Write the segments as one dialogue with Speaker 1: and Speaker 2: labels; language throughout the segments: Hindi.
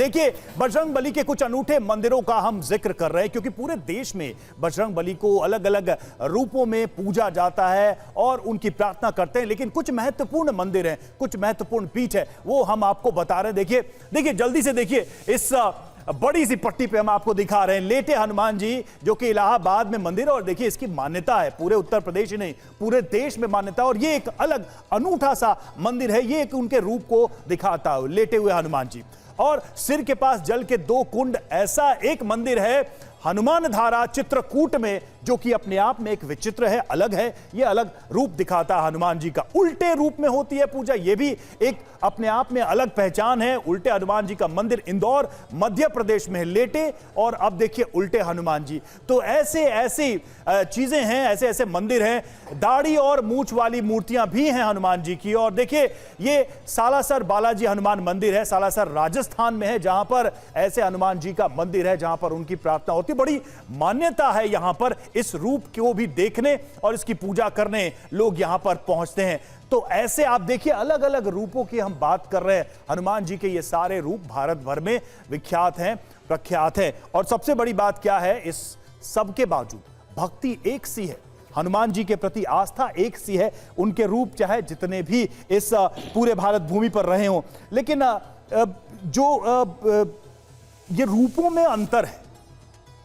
Speaker 1: देखिए, बजरंग बली के कुछ अनूठे मंदिरों का हम जिक्र कर रहे हैं क्योंकि पूरे देश में बजरंग बली को अलग अलग रूपों में पूजा जाता है और उनकी प्रार्थना करते हैं। लेकिन कुछ महत्वपूर्ण मंदिर हैं, कुछ महत्वपूर्ण पीठ है, वो हम आपको बता रहे हैं। देखिए जल्दी से देखिए, इस बड़ी सी पट्टी पे हम आपको दिखा रहे हैं लेटे हनुमान जी, जो कि इलाहाबाद में मंदिर है। और देखिए इसकी मान्यता है, पूरे उत्तर प्रदेश ही नहीं पूरे देश में मान्यता। और ये एक अलग अनूठा सा मंदिर है, ये एक उनके रूप को दिखाता है, लेटे हुए हनुमान जी। और सिर के पास जल के 2 कुंड, ऐसा एक मंदिर है हनुमान धारा चित्रकूट में, जो कि अपने आप में एक विचित्र है, अलग है। ये अलग रूप दिखाता है हनुमान जी का। उल्टे रूप में होती है पूजा, ये भी एक अपने आप में अलग पहचान है। उल्टे हनुमान जी का मंदिर इंदौर मध्य प्रदेश में है, लेटे। और अब देखिए उल्टे हनुमान जी। तो ऐसी चीजें हैं, ऐसे मंदिर हैं। दाढ़ी और मूंछ वाली मूर्तियां भी हैं हनुमान जी की। और देखिए ये सालासर बालाजी हनुमान मंदिर है, सालासर राजस्थान में है, जहां पर ऐसे हनुमान जी का मंदिर है, जहां पर उनकी प्रार्थना होती है। बड़ी मान्यता है यहां पर, इस रूप को भी देखने और इसकी पूजा करने लोग यहां पर पहुंचते हैं। तो ऐसे आप देखिए अलग अलग रूपों की हम बात कर रहे हैं। हनुमान जी के ये सारे रूप भारत भर में विख्यात हैं, प्रख्यात हैं। और सबसे बड़ी बात क्या है, इस सबके बावजूद भक्ति एक सी है, हनुमान जी के प्रति आस्था एक सी है। उनके रूप चाहे जितने भी इस पूरे भारत भूमि पर रहे हों, लेकिन जो ये रूपों में अंतर है,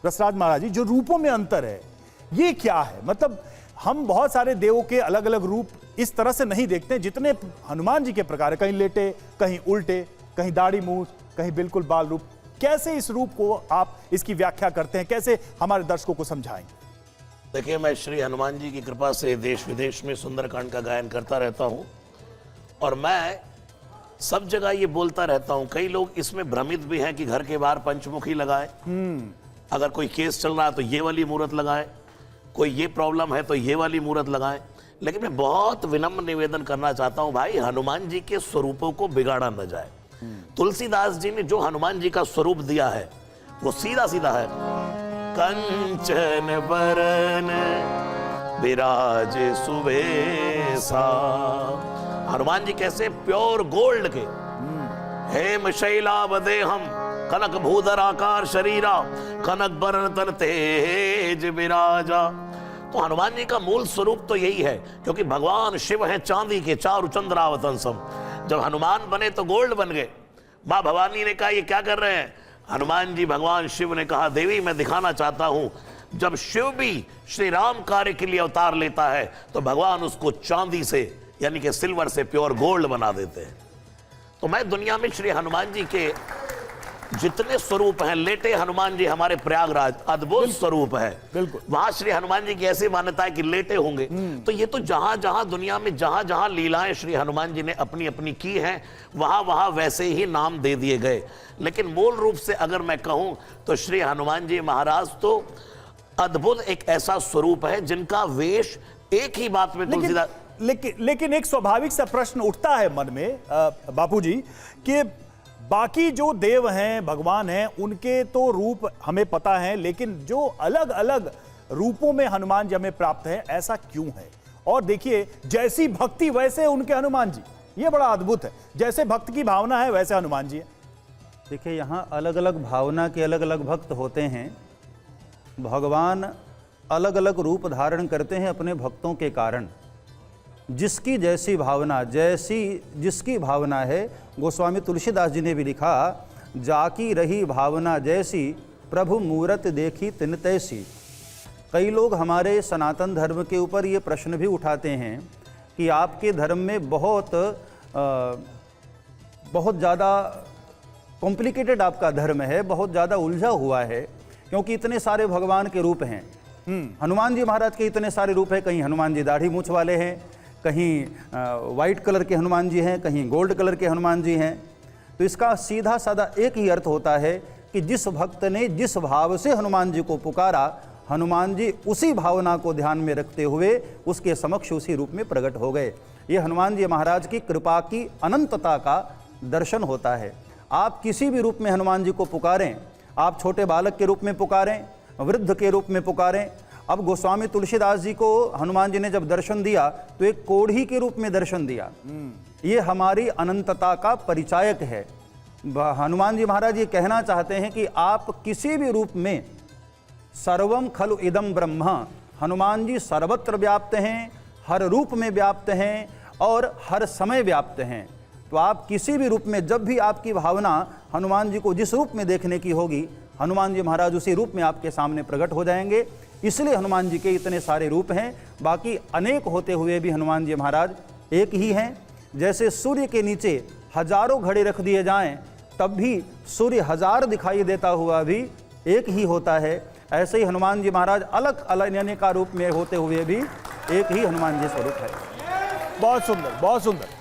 Speaker 1: रसराज महाराज जी, जो रूपों में अंतर है ये क्या है? मतलब हम बहुत सारे देवों के अलग अलग रूप इस तरह से नहीं देखते जितने हनुमान जी के प्रकार है, कहीं लेटे, कहीं उल्टे, कहीं दाढ़ी मूंछ, कहीं बिल्कुल बाल रूप। कैसे इस रूप को आप इसकी व्याख्या करते हैं, कैसे हमारे दर्शकों को समझाएंगे?
Speaker 2: देखिए, मैं श्री हनुमान जी की कृपा से देश विदेश में सुंदरकांड का गायन करता रहता हूं और मैं सब जगह ये बोलता रहता हूं। कई लोग इसमें भ्रमित भी हैं कि घर के बाहर पंचमुखी लगाए, अगर कोई केस चल रहा है तो ये वाली मूर्त लगाए, कोई ये प्रॉब्लम है तो ये वाली मूर्त लगाएं। लेकिन मैं बहुत विनम्र निवेदन करना चाहता हूं, भाई हनुमान जी के स्वरूपों को बिगाड़ा न जाए। तुलसीदास जी ने जो हनुमान जी का स्वरूप दिया है वो सीधा सीधा है। कंचन बरन विराज सुवेसा। हनुमान जी कैसे? प्योर गोल्ड के। हेम शैलावदे हम कनक भूधर आकार शरीरा, कनक बरन तन तेज विराजा। तो हनुमान जी का मूल स्वरूप तो यही है, क्योंकि भगवान शिव हैं चांदी के, चारु चंद्रावतंसम। जब हनुमान बने तो गोल्ड बन गए। माँ भवानी ने कहा ये क्या कर रहे हैं? हनुमान जी, भगवान शिव ने कहा देवी मैं दिखाना चाहता हूं, जब शिव भी श्री राम कार्य के लिए अवतार लेता है तो भगवान उसको चांदी से यानी कि सिल्वर से प्योर गोल्ड बना देते हैं। तो मैं दुनिया में श्री हनुमान जी के जितने स्वरूप हैं, लेटे हनुमान जी हमारे प्रयागराज अद्भुत स्वरूप है, बिल्कुल वहां श्री हनुमान जी की ऐसी मान्यता है कि लेटे होंगे। तो ये तो जहां जहां दुनिया में जहां जहां लीलाएं श्री हनुमान जी ने अपनी अपनी की हैं, वहां वहां वैसे ही नाम दे दिए गए। लेकिन मूल रूप से अगर मैं कहूं तो श्री हनुमान जी महाराज तो अद्भुत एक ऐसा स्वरूप है जिनका वेश एक ही बात में तुलसीदास।
Speaker 1: लेकिन एक स्वाभाविक सा प्रश्न उठता है मन में बापू जी, कि बाकी जो देव हैं, भगवान हैं, उनके तो रूप हमें पता है, लेकिन जो अलग अलग रूपों में हनुमान जी हमें प्राप्त है, ऐसा क्यों है? और देखिए जैसी भक्ति वैसे उनके हनुमान जी, ये बड़ा अद्भुत है। जैसे भक्त की भावना है वैसे हनुमान जी है।
Speaker 3: देखिए, यहाँ अलग अलग भावना के अलग अलग भक्त होते हैं। भगवान अलग अलग रूप धारण करते हैं अपने भक्तों के कारण। जिसकी जैसी भावना, जिसकी भावना है, गोस्वामी तुलसीदास जी ने भी लिखा, जाकी रही भावना जैसी प्रभु मूरत देखी तिन तैसी। कई लोग हमारे सनातन धर्म के ऊपर ये प्रश्न भी उठाते हैं कि आपके धर्म में बहुत ज़्यादा कॉम्प्लिकेटेड आपका धर्म है, बहुत ज़्यादा उलझा हुआ है, क्योंकि इतने सारे भगवान के रूप हैं। हनुमान जी महाराज के इतने सारे रूप हैं, कहीं हनुमान जी दाढ़ी मूंछ वाले हैं, कहीं वाइट कलर के हनुमान जी हैं, कहीं गोल्ड कलर के हनुमान जी हैं। तो इसका सीधा साधा एक ही अर्थ होता है कि जिस भक्त ने जिस भाव से हनुमान जी को पुकारा, हनुमान जी उसी भावना को ध्यान में रखते हुए उसके समक्ष उसी रूप में प्रकट हो गए। ये हनुमान जी महाराज की कृपा की अनंतता का दर्शन होता है। आप किसी भी रूप में हनुमान जी को पुकारें, आप छोटे बालक के रूप में पुकारें, वृद्ध के रूप में पुकारें। अब गोस्वामी तुलसीदास जी को हनुमान जी ने जब दर्शन दिया तो एक कोढ़ी के रूप में दर्शन दिया। ये हमारी अनंतता का परिचायक है। हनुमान जी महाराज ये कहना चाहते हैं कि आप किसी भी रूप में सर्वम खलु इदम ब्रह्म, हनुमान जी सर्वत्र व्याप्त हैं, हर रूप में व्याप्त हैं और हर समय व्याप्त हैं। तो आप किसी भी रूप में, जब भी आपकी भावना हनुमान जी को जिस रूप में देखने की होगी, हनुमान जी महाराज उसी रूप में आपके सामने प्रकट हो जाएंगे। इसलिए हनुमान जी के इतने सारे रूप हैं। बाकी अनेक होते हुए भी हनुमान जी महाराज एक ही हैं। जैसे सूर्य के नीचे हजारों घड़े रख दिए जाएं, तब भी सूर्य हजार दिखाई देता हुआ भी एक ही होता है। ऐसे ही हनुमान जी महाराज अलग अलग अनेक रूप में होते हुए भी एक ही हनुमान जी स्वरूप है।
Speaker 1: बहुत सुंदर, बहुत सुंदर।